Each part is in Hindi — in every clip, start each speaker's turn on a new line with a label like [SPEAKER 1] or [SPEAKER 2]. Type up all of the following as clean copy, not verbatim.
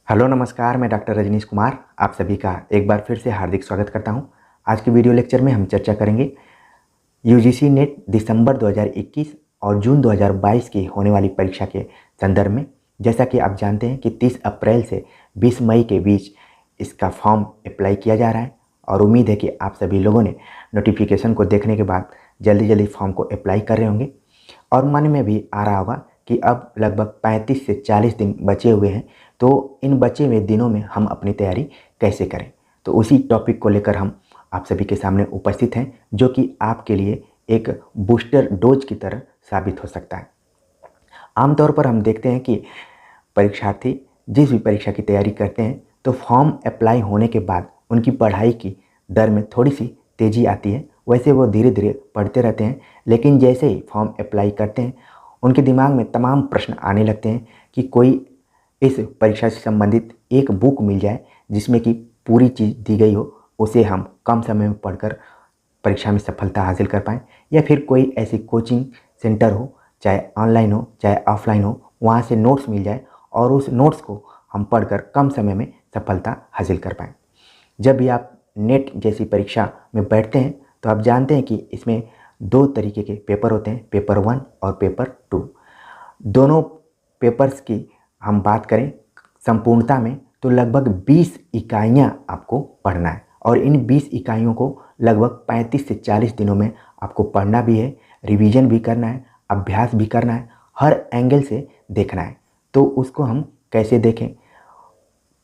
[SPEAKER 1] हेलो नमस्कार, मैं डॉक्टर रजनीश कुमार आप सभी का एक बार फिर से हार्दिक स्वागत करता हूं। आज के वीडियो लेक्चर में हम चर्चा करेंगे यूजीसी नेट दिसंबर 2021 और जून 2022 की होने वाली परीक्षा के संदर्भ में। जैसा कि आप जानते हैं कि 30 अप्रैल से 20 मई के बीच इसका फॉर्म अप्लाई किया जा रहा है और उम्मीद है कि आप सभी लोगों ने नोटिफिकेशन को देखने के बाद जल्दी जल्दी फॉर्म को अप्लाई कर रहे होंगे और मन में भी आ रहा होगा कि अब लगभग 35 से 40 दिन बचे हुए हैं, तो इन बचे हुए दिनों में हम अपनी तैयारी कैसे करें। तो उसी टॉपिक को लेकर हम आप सभी के सामने उपस्थित हैं, जो कि आपके लिए एक बूस्टर डोज की तरह साबित हो सकता है। आमतौर पर हम देखते हैं कि परीक्षार्थी जिस भी परीक्षा की तैयारी करते हैं तो फॉर्म अप्लाई होने के बाद उनकी पढ़ाई की दर में थोड़ी सी तेज़ी आती है। वैसे वो धीरे धीरे पढ़ते रहते हैं, लेकिन जैसे ही फॉर्म अप्लाई करते हैं उनके दिमाग में तमाम प्रश्न आने लगते हैं कि कोई इस परीक्षा से संबंधित एक बुक मिल जाए जिसमें कि पूरी चीज़ दी गई हो, उसे हम कम समय में पढ़कर परीक्षा में सफलता हासिल कर पाएँ, या फिर कोई ऐसी कोचिंग सेंटर हो, चाहे ऑनलाइन हो चाहे ऑफलाइन हो, वहाँ से नोट्स मिल जाए और उस नोट्स को हम पढ़कर कम समय में सफलता हासिल कर पाएँ। जब भी आप नेट जैसी परीक्षा में बैठते हैं तो आप जानते हैं कि इसमें दो तरीके के पेपर होते हैं, पेपर 1 और पेपर 2। दोनों पेपर्स की हम बात करें संपूर्णता में तो लगभग 20 इकाइयाँ आपको पढ़ना है और इन 20 इकाइयों को लगभग 35 से 40 दिनों में आपको पढ़ना भी है, रिवीजन भी करना है, अभ्यास भी करना है, हर एंगल से देखना है। तो उसको हम कैसे देखें,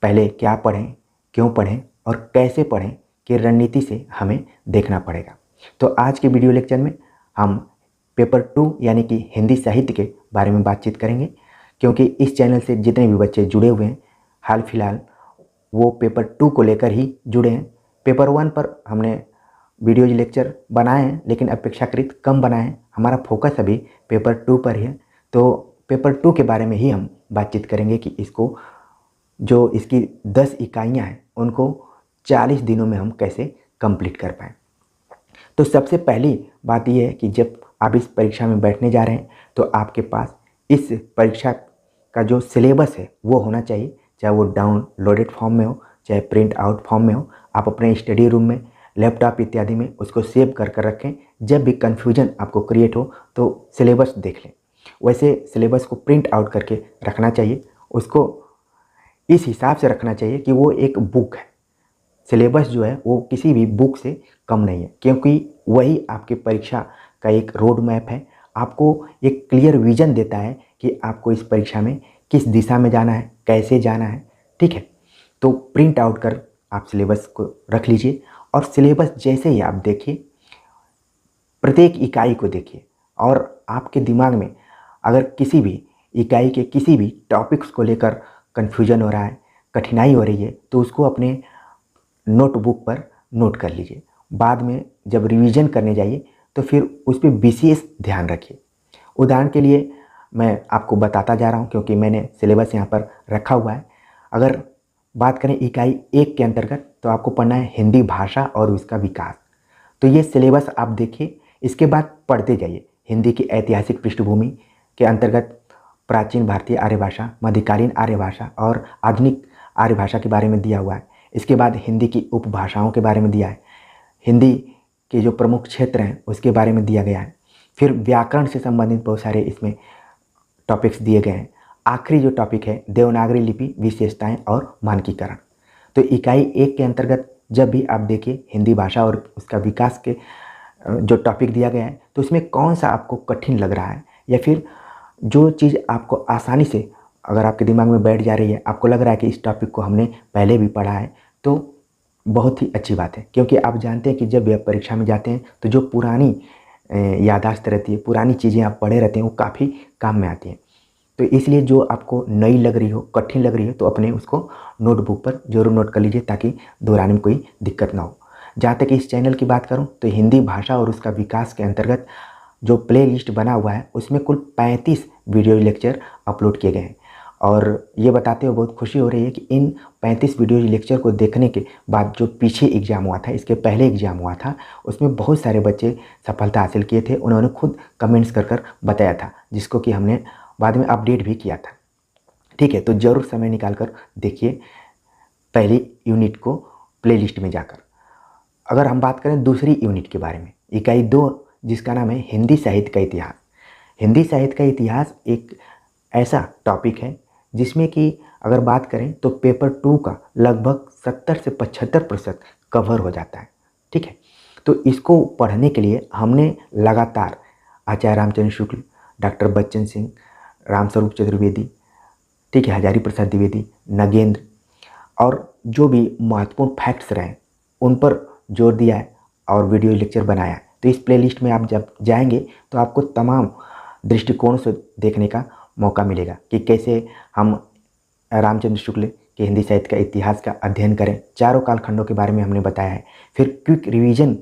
[SPEAKER 1] पहले क्या पढ़ें, क्यों पढ़ें और कैसे पढ़ें कि रणनीति से हमें देखना पड़ेगा। तो आज के वीडियो लेक्चर में हम पेपर 2 यानी कि हिंदी साहित्य के बारे में बातचीत करेंगे, क्योंकि इस चैनल से जितने भी बच्चे जुड़े हुए हैं हाल फिलहाल वो पेपर 2 को लेकर ही जुड़े हैं। पेपर 1 पर हमने वीडियो लेक्चर बनाए हैं, लेकिन अपेक्षाकृत कम बनाए हैं। हमारा फोकस अभी पेपर 2 पर ही है। तो पेपर 2 के बारे में ही हम बातचीत करेंगे कि इसको जो इसकी 10 इकाइयाँ हैं उनको 40 दिनों में हम कैसे कंप्लीट कर पाएँ। तो सबसे पहली बात यह है कि जब आप इस परीक्षा में बैठने जा रहे हैं तो आपके पास इस परीक्षा का जो सिलेबस है वो होना चाहिए, चाहे वो डाउनलोडेड फॉर्म में हो चाहे प्रिंट आउट फॉर्म में हो। आप अपने स्टडी रूम में, लैपटॉप इत्यादि में उसको सेव कर कर रखें। जब भी कन्फ्यूजन आपको क्रिएट हो तो सिलेबस देख लें। वैसे सिलेबस को प्रिंट आउट करके रखना चाहिए, उसको इस हिसाब से रखना चाहिए कि वो एक बुक है। सिलेबस जो है वो किसी भी बुक से कम नहीं है, क्योंकि वही आपके परीक्षा का एक रोड मैप है। आपको एक क्लियर विजन देता है कि आपको इस परीक्षा में किस दिशा में जाना है, कैसे जाना है। ठीक है, तो प्रिंट आउट कर आप सिलेबस को रख लीजिए और सिलेबस जैसे ही आप देखिए, प्रत्येक इकाई को देखिए और आपके दिमाग में अगर किसी भी इकाई के किसी भी टॉपिक्स को लेकर कन्फ्यूजन हो रहा है, कठिनाई हो रही है, तो उसको अपने नोटबुक पर नोट कर लीजिए। बाद में जब रिवीजन करने जाइए तो फिर उस पर विशेष ध्यान रखिए। उदाहरण के लिए मैं आपको बताता जा रहा हूँ, क्योंकि मैंने सिलेबस यहाँ पर रखा हुआ है। अगर बात करें इकाई 1 के अंतर्गत तो आपको पढ़ना है हिंदी भाषा और उसका विकास। तो ये सिलेबस आप देखिए, इसके बाद पढ़ते जाइए। हिंदी की ऐतिहासिक पृष्ठभूमि के अंतर्गत प्राचीन भारतीय आर्य भाषा, मध्यकालीन आर्य भाषा और आधुनिक आर्य भाषा के बारे में दिया हुआ है। इसके बाद हिंदी की उपभाषाओं के बारे में दिया है, हिंदी के जो प्रमुख क्षेत्र हैं उसके बारे में दिया गया है। फिर व्याकरण से संबंधित बहुत सारे इसमें टॉपिक्स दिए गए हैं। आखिरी जो टॉपिक है देवनागरी लिपि, विशेषताएं और मानकीकरण। तो इकाई 1 के अंतर्गत जब भी आप देखिए हिंदी भाषा और उसका विकास के जो टॉपिक दिया गया है, तो इसमें कौन सा आपको कठिन लग रहा है, या फिर जो चीज़ आपको आसानी से अगर आपके दिमाग में बैठ जा रही है, आपको लग रहा है कि इस टॉपिक को हमने पहले भी पढ़ा है, तो बहुत ही अच्छी बात है। क्योंकि आप जानते हैं कि जब आप परीक्षा में जाते हैं तो जो पुरानी याददाश्त रहती है, पुरानी चीज़ें आप पढ़े रहते हैं, वो काफ़ी काम में आती हैं। तो इसलिए जो आपको नई लग रही हो, कठिन लग रही हो, तो अपने उसको नोटबुक पर जरूर नोट कर लीजिए ताकि दोहराने में कोई दिक्कत ना हो। जहाँ तक इस चैनल की बात करूँ तो हिंदी भाषा और उसका विकास के अंतर्गत जो प्ले लिस्ट बना हुआ है उसमें कुल 35 वीडियो लेक्चर अपलोड किए गए हैं। और ये बताते हुए बहुत खुशी हो रही है कि इन 35 वीडियो लेक्चर को देखने के बाद जो पीछे एग्ज़ाम हुआ था, इसके पहले एग्ज़ाम हुआ था, उसमें बहुत सारे बच्चे सफलता हासिल किए थे। उन्होंने खुद कमेंट्स कर बताया था, जिसको कि हमने बाद में अपडेट भी किया था। ठीक है, तो ज़रूर समय निकाल कर देखिए पहली यूनिट को प्लेलिस्ट में जाकर। अगर हम बात करें दूसरी यूनिट के बारे में, इकाई 2 जिसका नाम है हिंदी साहित्य का इतिहास। हिंदी साहित्य का इतिहास एक ऐसा टॉपिक है जिसमें कि अगर बात करें तो पेपर 2 का लगभग 70 से 75% कवर हो जाता है। ठीक है, तो इसको पढ़ने के लिए हमने लगातार आचार्य रामचंद्र शुक्ल, डॉक्टर बच्चन सिंह, रामस्वरूप चतुर्वेदी, ठीक है, हजारी प्रसाद द्विवेदी, नगेंद्र और जो भी महत्वपूर्ण फैक्ट्स रहे उन पर जोर दिया है और वीडियो लेक्चर बनाया है। तो इस प्लेलिस्ट में आप जब जाएंगे तो आपको तमाम दृष्टिकोण से देखने का मौका मिलेगा कि कैसे हम रामचंद्र शुक्ल के हिंदी साहित्य का इतिहास का अध्ययन करें। चारों कालखंडों के बारे में हमने बताया है। फिर क्विक रिवीजन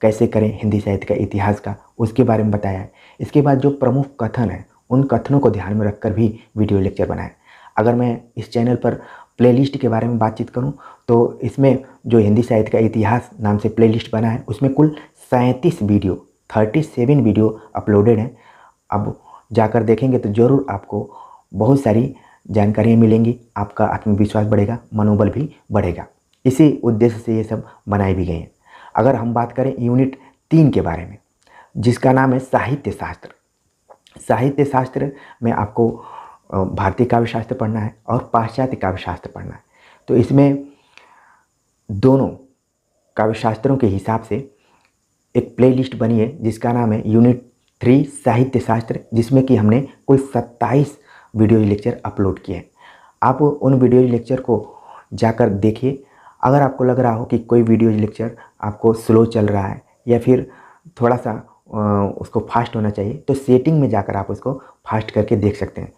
[SPEAKER 1] कैसे करें हिंदी साहित्य का इतिहास का, उसके बारे में बताया है। इसके बाद जो प्रमुख कथन है उन कथनों को ध्यान में रखकर भी वीडियो लेक्चर बनाए। अगर मैं इस चैनल पर प्लेलिस्ट के बारे में बातचीत करूं तो इसमें जो हिंदी साहित्य का इतिहास नाम से प्लेलिस्ट बना है उसमें कुल 37 वीडियो 37 वीडियो अपलोडेड हैं। अब जाकर देखेंगे तो ज़रूर आपको बहुत सारी जानकारियाँ मिलेंगी, आपका आत्मविश्वास बढ़ेगा, मनोबल भी बढ़ेगा। इसी उद्देश्य से ये सब बनाई भी गई हैं। अगर हम बात करें यूनिट 3 के बारे में जिसका नाम है साहित्य शास्त्र। साहित्य शास्त्र में आपको भारतीय काव्य शास्त्र पढ़ना है और पाश्चात्य काव्य शास्त्र पढ़ना है। तो इसमें दोनों काव्य शास्त्रों के हिसाब से एक प्लेलिस्ट बनी है जिसका नाम है यूनिट 3 साहित्य शास्त्र, जिसमें कि हमने कुल 27 वीडियो लेक्चर अपलोड किए हैं। आप उन वीडियो लेक्चर को जाकर देखिए। अगर आपको लग रहा हो कि कोई वीडियो लेक्चर आपको स्लो चल रहा है या फिर थोड़ा सा उसको फास्ट होना चाहिए तो सेटिंग में जाकर आप उसको फास्ट करके देख सकते हैं।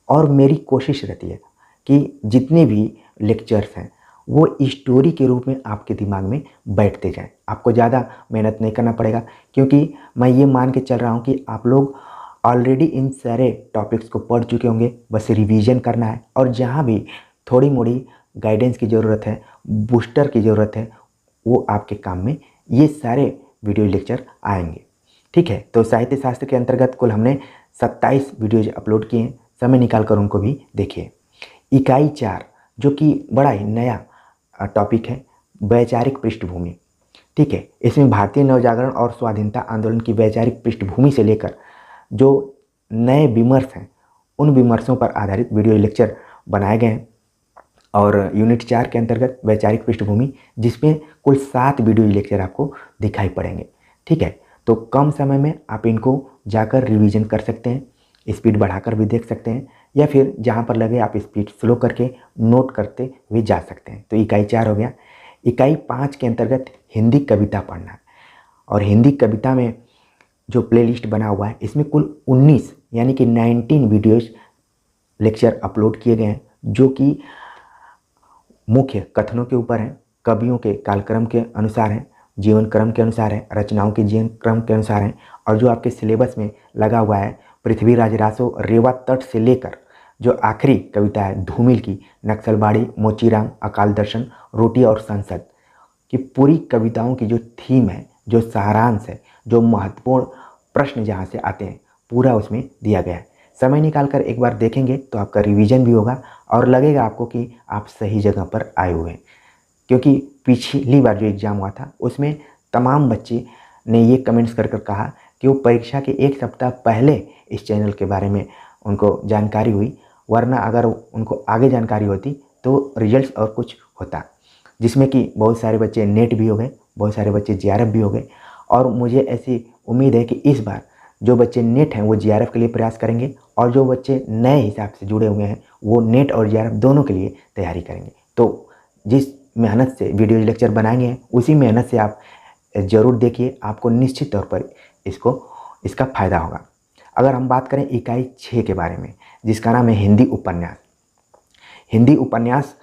[SPEAKER 1] और मेरी कोशिश रहती है कि जितने भी लेक्चर्स हैं वो स्टोरी के रूप में आपके दिमाग में बैठते जाएं। आपको ज़्यादा मेहनत नहीं करना पड़ेगा क्योंकि मैं ये मान के चल रहा हूँ कि आप लोग ऑलरेडी इन सारे टॉपिक्स को पढ़ चुके होंगे, बस रिवीजन करना है। और जहाँ भी थोड़ी मोड़ी गाइडेंस की ज़रूरत है, बूस्टर की ज़रूरत है, वो आपके काम में ये सारे वीडियो लेक्चर आएंगे। ठीक है, तो साहित्य शास्त्र के अंतर्गत कुल हमने 27 वीडियोज अपलोड किए हैं। समय निकाल कर उनको भी देखिए। इकाई 4 जो कि बड़ा ही नया टॉपिक है, वैचारिक पृष्ठभूमि। ठीक है, इसमें भारतीय नवजागरण और स्वाधीनता आंदोलन की वैचारिक पृष्ठभूमि से लेकर जो नए विमर्श हैं उन विमर्शों पर आधारित वीडियो लेक्चर बनाए गए हैं। और यूनिट 4 के अंतर्गत वैचारिक पृष्ठभूमि जिसमें कुल 7 वीडियो लेक्चर आपको दिखाई पड़ेंगे। ठीक है, तो कम समय में आप इनको जाकर रिवीजन कर सकते हैं, स्पीड बढ़ाकर भी देख सकते हैं या फिर जहाँ पर लगे आप स्पीड स्लो करके नोट करते हुए जा सकते हैं। तो इकाई 4 हो गया। इकाई 5 के अंतर्गत हिंदी कविता पढ़ना है। और हिंदी कविता में जो प्लेलिस्ट बना हुआ है इसमें कुल 19 यानी कि 19 वीडियोज लेक्चर अपलोड किए गए हैं जो कि मुख्य कथनों के ऊपर हैं, कवियों के कालक्रम के अनुसार हैं, जीवन क्रम के अनुसार है, रचनाओं के जीवन क्रम के अनुसार हैं। और जो आपके सिलेबस में लगा हुआ है पृथ्वीराज रासो रेवा तट से लेकर जो आखिरी कविता है धूमिल की, नक्सलबाड़ी, मोचीराम, अकाल दर्शन, रोटी और संसद की पूरी कविताओं की जो थीम है, जो सारांश है, जो महत्वपूर्ण प्रश्न जहाँ से आते हैं पूरा उसमें दिया गया है। समय निकाल कर एक बार देखेंगे तो आपका रिवीजन भी होगा और लगेगा आपको कि आप सही जगह पर आए हुए हैं। क्योंकि पिछली बार जो एग्ज़ाम हुआ था उसमें तमाम बच्चे ने ये कमेंट्स कर कहा कि वो परीक्षा के एक सप्ताह पहले इस चैनल के बारे में उनको जानकारी हुई, वरना अगर उनको आगे जानकारी होती तो रिजल्ट्स और कुछ होता। जिसमें कि बहुत सारे बच्चे नेट भी हो गए, बहुत सारे बच्चे जीआरएफ भी हो गए। और मुझे ऐसी उम्मीद है कि इस बार जो बच्चे नेट हैं वो जीआरएफ के लिए प्रयास करेंगे और जो बच्चे नए हिसाब से जुड़े हुए हैं वो नेट और जीआरएफ दोनों के लिए तैयारी करेंगे। तो जिस मेहनत से वीडियो लेक्चर बनाएंगे उसी मेहनत से आप ज़रूर देखिए, आपको निश्चित तौर पर इसका फ़ायदा होगा। अगर हम बात करें इकाई 6 के बारे में जिसका नाम है हिंदी उपन्यास। हिंदी उपन्यास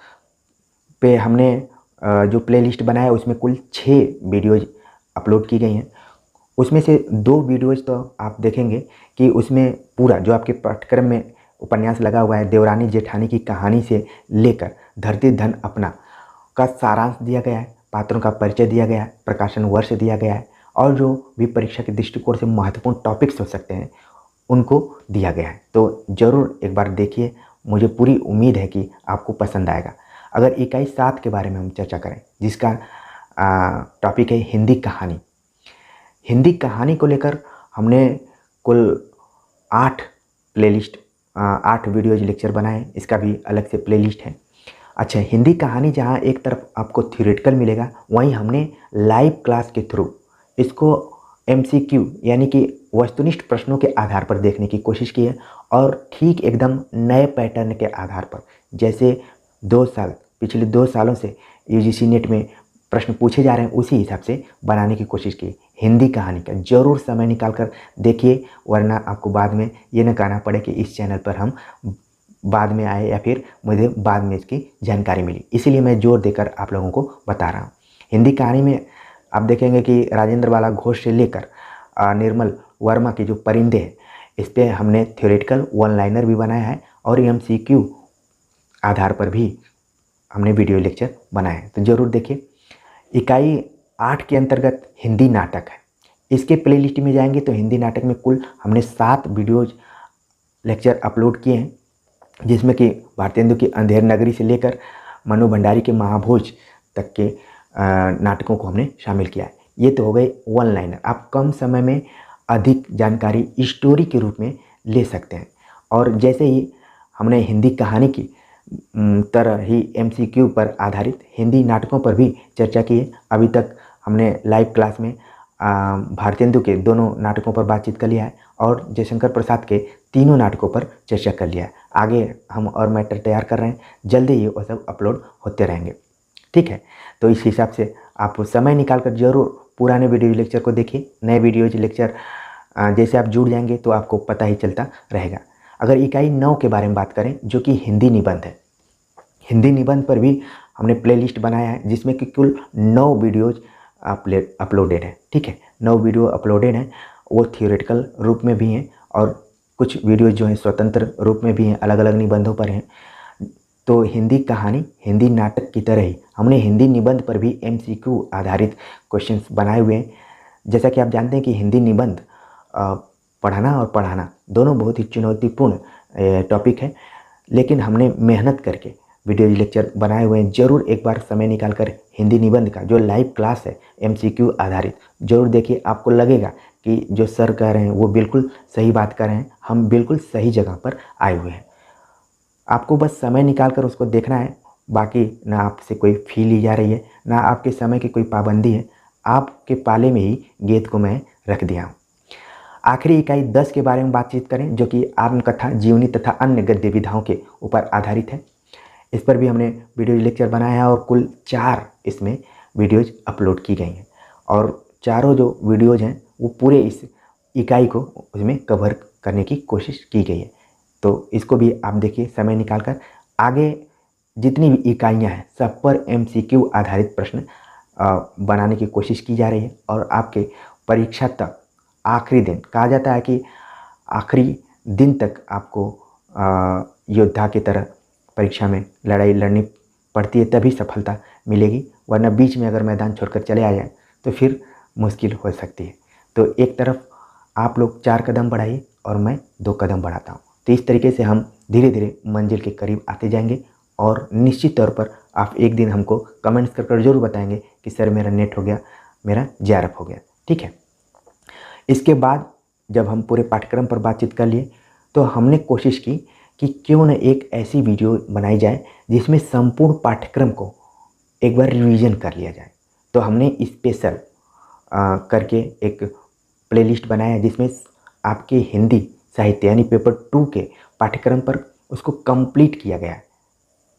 [SPEAKER 1] पे हमने जो प्लेलिस्ट बनाया है उसमें कुल 6 वीडियोज़ अपलोड की गई हैं। उसमें से 2 वीडियोज़ तो आप देखेंगे कि उसमें पूरा जो आपके पाठ्यक्रम में उपन्यास लगा हुआ है देवरानी जेठानी की कहानी से लेकर धरती धन अपना का सारांश दिया गया है, पात्रों का परिचय दिया गया है, प्रकाशन वर्ष दिया गया है और जो भी परीक्षा के दृष्टिकोण से महत्वपूर्ण टॉपिक्स हो सकते हैं उनको दिया गया है। तो ज़रूर एक बार देखिए मुझे पूरी उम्मीद है कि आपको पसंद आएगा। अगर इकाई 7 के बारे में हम चर्चा करें, जिसका टॉपिक है हिंदी कहानी। हिंदी कहानी को लेकर हमने कुल 8 प्लेलिस्ट 8 वीडियोज लेक्चर बनाए, इसका भी अलग से प्लेलिस्ट है। अच्छा, हिंदी कहानी जहाँ एक तरफ आपको थ्योरेटिकल मिलेगा, वहीं हमने लाइव क्लास के थ्रू इसको MCQ यानी कि वस्तुनिष्ठ प्रश्नों के आधार पर देखने की कोशिश की है, और ठीक एकदम नए पैटर्न के आधार पर, जैसे पिछले 2 सालों से UGC नेट में प्रश्न पूछे जा रहे हैं, उसी हिसाब से बनाने की कोशिश की। हिंदी कहानी का ज़रूर समय निकाल कर देखिए, वरना आपको बाद में ये न कहना पड़े कि इस चैनल पर हम बाद में आए या फिर मुझे बाद में इसकी जानकारी मिली। इसीलिए मैं जोर देकर आप लोगों को बता रहा हूँ। हिंदी कहानी में आप देखेंगे कि राजेंद्र बाला घोष से लेकर निर्मल वर्मा के जो परिंदे हैं, इस पर हमने थ्योरेटिकल 1 लाइनर भी बनाया है, और MCQ आधार पर भी हमने वीडियो लेक्चर बनाए हैं, तो ज़रूर देखिए। इकाई 8 के अंतर्गत हिंदी नाटक है। इसके प्लेलिस्ट में जाएंगे तो हिंदी नाटक में कुल हमने 7 वीडियोज लेक्चर अपलोड किए हैं, जिसमें कि भारतेंदु की अंधेर नगरी से लेकर मनु भंडारी के महाभोज तक के नाटकों को हमने शामिल किया है। ये तो हो गए 1 लाइनर, आप कम समय में अधिक जानकारी स्टोरी के रूप में ले सकते हैं। और जैसे ही हमने हिंदी कहानी की तरह ही MCQ पर आधारित हिंदी नाटकों पर भी चर्चा की है। अभी तक हमने लाइव क्लास में भारतेंदु के दोनों नाटकों पर बातचीत कर लिया है, और जयशंकर प्रसाद के तीनों नाटकों पर चर्चा कर लिया है। आगे हम और मैटर तैयार कर रहे हैं, जल्दी ही वो सब अपलोड होते रहेंगे, ठीक है। तो इस हिसाब से आप समय निकाल कर जरूर पुराने वीडियो लेक्चर को देखिए। नए वीडियो लेक्चर जैसे आप जुड़ जाएंगे तो आपको पता ही चलता रहेगा। अगर इकाई 9 के बारे में बात करें, जो कि हिंदी निबंध है, हिंदी निबंध पर भी हमने प्लेलिस्ट बनाया है, जिसमें कि कुल 9 वीडियोज अपलोडेड है, ठीक है। 9 वीडियो अपलोडेड हैं, वो थियोरेटिकल रूप में भी हैं, और कुछ वीडियोज जो हैं स्वतंत्र रूप में भी हैं, अलग अलग निबंधों पर हैं। तो हिंदी कहानी हिंदी नाटक की तरह ही हमने हिंदी निबंध पर भी MCQ आधारित क्वेश्चंस बनाए हुए हैं। जैसा कि आप जानते हैं कि हिंदी निबंध पढ़ाना और पढ़ाना दोनों बहुत ही चुनौतीपूर्ण टॉपिक है, लेकिन हमने मेहनत करके वीडियो लेक्चर बनाए हुए हैं। ज़रूर एक बार समय निकाल कर हिंदी निबंध का जो लाइव क्लास है MCQ आधारित ज़रूर देखिए। आपको लगेगा कि जो सर कह रहे हैं वो बिल्कुल सही बात कर रहे हैं, हम बिल्कुल सही जगह पर आए हुए हैं। आपको बस समय निकाल कर उसको देखना है, बाकी ना आपसे कोई फ़ी ली जा रही है, ना आपके समय की कोई पाबंदी है। आपके पाले में ही गेंद को मैं रख दिया हूँ। आखिरी इकाई 10 के बारे में बातचीत करें, जो कि आत्मकथा, जीवनी तथा अन्य गद्य विधाओं के ऊपर आधारित है। इस पर भी हमने वीडियो लेक्चर बनाया है, और कुल 4 इसमें वीडियोज अपलोड की गई हैं, और चारों जो वीडियोज हैं वो पूरे इस इकाई को उसमें कवर करने की कोशिश की गई है। तो इसको भी आप देखिए समय निकाल कर। आगे जितनी भी इकाइयाँ हैं सब पर MCQ आधारित प्रश्न बनाने की कोशिश की जा रही है, और आपके परीक्षा तक आखिरी दिन, कहा जाता है कि आखिरी दिन तक आपको योद्धा की तरह परीक्षा में लड़ाई लड़नी पड़ती है, तभी सफलता मिलेगी, वरना बीच में अगर मैदान छोड़कर चले आ जाए तो फिर मुश्किल हो सकती है। तो एक तरफ आप लोग 4 कदम बढ़ाइए और मैं 2 कदम बढ़ाता हूँ, तो इस तरीके से हम धीरे धीरे मंजिल के करीब आते जाएंगे। और निश्चित तौर पर आप एक दिन हमको कमेंट्स कर ज़रूर बताएंगे कि सर मेरा नेट हो गया, मेरा JRF हो गया, ठीक है। इसके बाद जब हम पूरे पाठ्यक्रम पर बातचीत कर लिए, तो हमने कोशिश की कि क्यों न एक ऐसी वीडियो बनाई जाए जिसमें संपूर्ण पाठ्यक्रम को एक बार रिवीजन कर लिया जाए। तो हमने स्पेशल करके एक प्लेलिस्ट बनाया है, जिसमें आपके हिंदी साहित्य यानी पेपर 2 के पाठ्यक्रम पर उसको कंप्लीट किया गया है।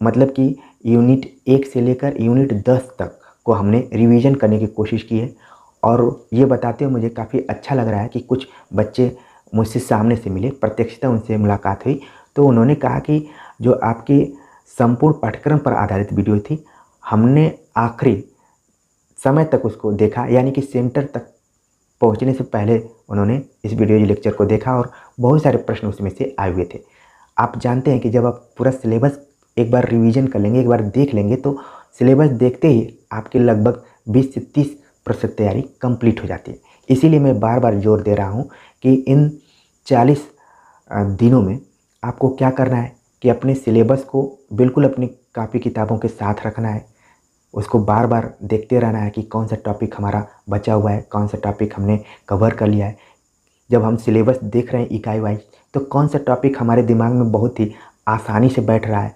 [SPEAKER 1] मतलब कि यूनिट 1 से लेकर यूनिट 10 तक को हमने रिवीजन करने की कोशिश की है। और ये बताते हुए मुझे काफ़ी अच्छा लग रहा है कि कुछ बच्चे मुझसे सामने से मिले, प्रत्यक्षता उनसे मुलाकात हुई, तो उन्होंने कहा कि जो आपकी संपूर्ण पाठ्यक्रम पर आधारित वीडियो थी, हमने आखिरी समय तक उसको देखा, यानी कि सेंटर तक पहुंचने से पहले उन्होंने इस वीडियो लेक्चर को देखा, और बहुत सारे प्रश्न उसमें से आए हुए थे। आप जानते हैं कि जब आप पूरा सिलेबस एक बार रिवीजन कर लेंगे, एक बार देख लेंगे, तो सिलेबस देखते ही आपके लगभग 20 से 30% तैयारी कंप्लीट हो जाती है। इसीलिए मैं बार बार जोर दे रहा हूँ कि इन 40 दिनों में आपको क्या करना है, कि अपने सिलेबस को बिल्कुल अपनी कापी किताबों के साथ रखना है। उसको बार बार देखते रहना है कि कौन सा टॉपिक हमारा बचा हुआ है, कौन सा टॉपिक हमने कवर कर लिया है। जब हम सिलेबस देख रहे हैं इकाई वाइज, तो कौन सा टॉपिक हमारे दिमाग में बहुत ही आसानी से बैठ रहा है,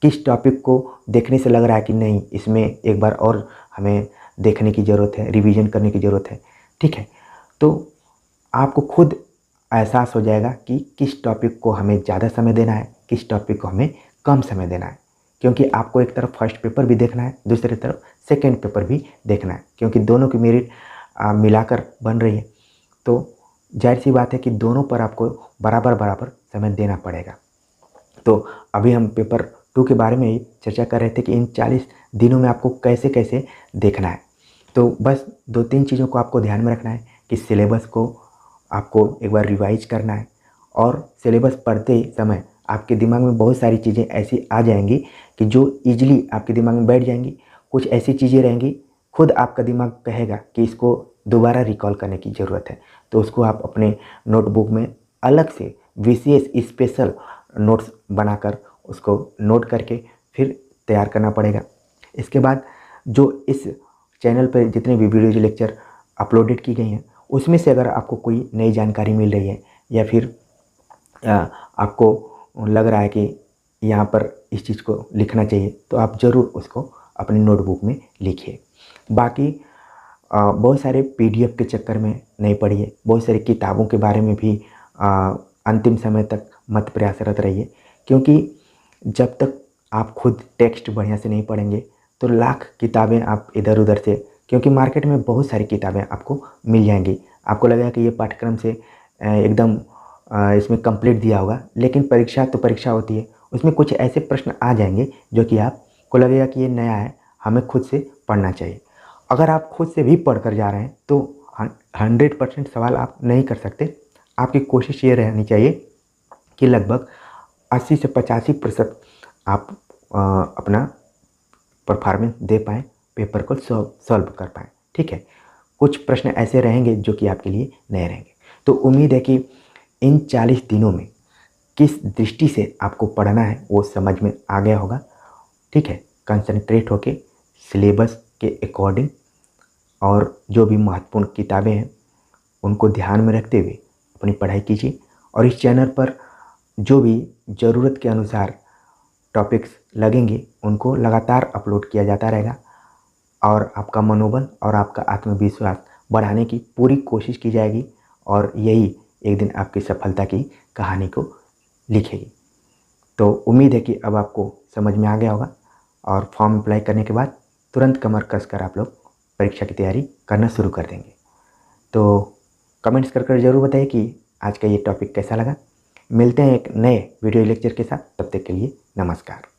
[SPEAKER 1] किस टॉपिक को देखने से लग रहा है कि नहीं इसमें एक बार और हमें देखने की ज़रूरत है, रिवीजन करने की ज़रूरत है। ठीक है, तो आपको खुद एहसास हो जाएगा कि किस टॉपिक को हमें ज़्यादा समय देना है, किस टॉपिक को हमें कम समय देना है। क्योंकि आपको एक तरफ फर्स्ट पेपर भी देखना है, दूसरी तरफ सेकंड पेपर भी देखना है, क्योंकि दोनों की मेरिट मिलाकर बन रही है। तो जाहिर सी बात है कि दोनों पर आपको बराबर बराबर समय देना पड़ेगा। तो अभी हम पेपर 2 के बारे में ही चर्चा कर रहे थे कि इन 40 दिनों में आपको कैसे कैसे देखना है। तो बस 2-3 चीज़ों को आपको ध्यान में रखना है कि सिलेबस को आपको एक बार रिवाइज करना है, और सिलेबस पढ़ते समय आपके दिमाग में बहुत सारी चीज़ें ऐसी आ जाएंगी कि जो ईजिली आपके दिमाग में बैठ जाएंगी। कुछ ऐसी चीज़ें रहेंगी खुद आपका दिमाग कहेगा कि इसको दोबारा रिकॉल करने की ज़रूरत है, तो उसको आप अपने नोटबुक में अलग से विशेष स्पेशल नोट्स बनाकर उसको नोट करके फिर तैयार करना पड़ेगा। इसके बाद जो इस चैनल पर जितने भी वीडियो लेक्चर अपलोडेड की गई हैं, उसमें से अगर आपको कोई नई जानकारी मिल रही है या फिर आपको लग रहा है कि यहाँ पर इस चीज़ को लिखना चाहिए, तो आप ज़रूर उसको अपनी नोटबुक में लिखिए। बाकी बहुत सारे पीडीएफ के चक्कर में नहीं पड़िए, बहुत सारी किताबों के बारे में भी अंतिम समय तक मत प्रयासरत रहिए, क्योंकि जब तक आप खुद टेक्स्ट बढ़िया से नहीं पढ़ेंगे तो लाख किताबें आप इधर उधर से, क्योंकि मार्केट में बहुत सारी किताबें आपको मिल जाएंगी। आपको लगेगा कि ये पाठ्यक्रम से एकदम इसमें कंप्लीट दिया होगा, लेकिन परीक्षा तो परीक्षा होती है, उसमें कुछ ऐसे प्रश्न आ जाएंगे जो कि आपको लगेगा कि ये नया है, हमें खुद से पढ़ना चाहिए। अगर आप खुद से भी पढ़ कर जा रहे हैं तो 100% सवाल आप नहीं कर सकते। आपकी कोशिश ये रहनी चाहिए कि लगभग 80 से 85% आप अपना परफॉर्मेंस दे पाएँ, पेपर को सॉल्व कर पाएँ। ठीक है, कुछ प्रश्न ऐसे रहेंगे जो कि आपके लिए नए रहेंगे। तो उम्मीद है कि इन 40 दिनों में किस दृष्टि से आपको पढ़ना है वो समझ में आ गया होगा। ठीक है, कंसंट्रेट होके सिलेबस के अकॉर्डिंग और जो भी महत्वपूर्ण किताबें हैं उनको ध्यान में रखते हुए अपनी पढ़ाई कीजिए, और इस चैनल पर जो भी ज़रूरत के अनुसार टॉपिक्स लगेंगे उनको लगातार अपलोड किया जाता रहेगा, और आपका मनोबल और आपका आत्मविश्वास बढ़ाने की पूरी कोशिश की जाएगी, और यही एक दिन आपकी सफलता की कहानी को लिखेगी। तो उम्मीद है कि अब आपको समझ में आ गया होगा, और फॉर्म अप्लाई करने के बाद तुरंत कमर कसकर आप लोग परीक्षा की तैयारी करना शुरू कर देंगे। तो कमेंट्स कर ज़रूर बताइए कि आज का ये टॉपिक कैसा लगा। मिलते हैं एक नए वीडियो लेक्चर के साथ, तब तक के लिए नमस्कार।